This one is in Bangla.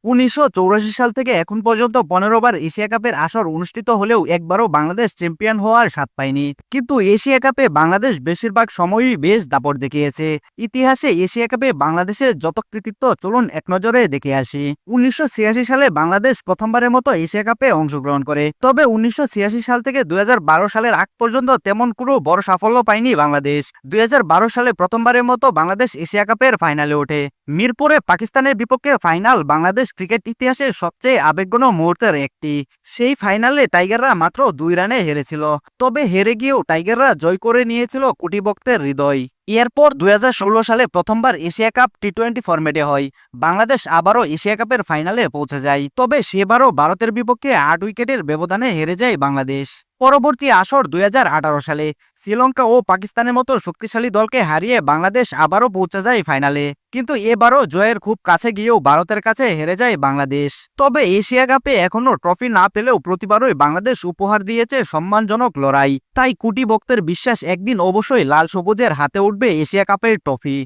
1984 সাল থেকে এখন পর্যন্ত 15 বার এশিয়া কাপের আসর অনুষ্ঠিত হলেও একবারও বাংলাদেশ চ্যাম্পিয়ন হওয়ার স্বাদ পায়নি। কিন্তু এশিয়া কাপে বাংলাদেশ বেশিরভাগ সময়ই বেশ দাপট দেখিয়েছে। ইতিহাসে এশিয়া কাপে বাংলাদেশের যত কৃতিত্ব চলুন এক নজরে দেখে আসি। 1986 সালে বাংলাদেশ প্রথমবারের মতো এশিয়া কাপে অংশগ্রহণ করে। তবে 1986 সাল থেকে 2012 সালের আগ পর্যন্ত তেমন কোনো বড় সাফল্য পায়নি বাংলাদেশ। 2012 সালে প্রথমবারের মতো বাংলাদেশ এশিয়া কাপের ফাইনালে ওঠে। মিরপুরে পাকিস্তানের বিপক্ষে ফাইনাল বাংলাদেশ ক্রিকেট ইতিহাসের সবচেয়ে আবেগঘন মুহূর্তের একটি। সেই ফাইনালে টাইগাররা মাত্র 2 রানে হেরেছিল। তবে হেরে গিয়েও টাইগাররা জয় করে নিয়েছিল কোটি ভক্তের হৃদয়। এরপর 2016 সালে প্রথমবার এশিয়া কাপ টি-20 ফরম্যাটে হয়। বাংলাদেশ আবারও এশিয়া কাপের ফাইনালে পৌঁছে যায়। তবে সেবারও ভারতের বিপক্ষে 8 উইকেটের ব্যবধানে হেরে যায় বাংলাদেশ। পরবর্তী আসর 2018 সালে শ্রীলঙ্কা ও পাকিস্তানের মতো শক্তিশালী দলকে হারিয়ে বাংলাদেশ আবারও পৌঁছে যায় ফাইনালে। কিন্তু এবারও জয়ের খুব কাছে গিয়েও ভারতের কাছে হেরে যায় বাংলাদেশ। তবে এশিয়া কাপে এখনও ট্রফি না পেলেও প্রতিবারই বাংলাদেশ উপহার দিয়েছে সম্মানজনক লড়াই। তাই কোটি ভক্তের বিশ্বাস একদিন অবশ্যই লাল সবুজের হাতে উঠবে এশিয়া কাপের ট্রফি।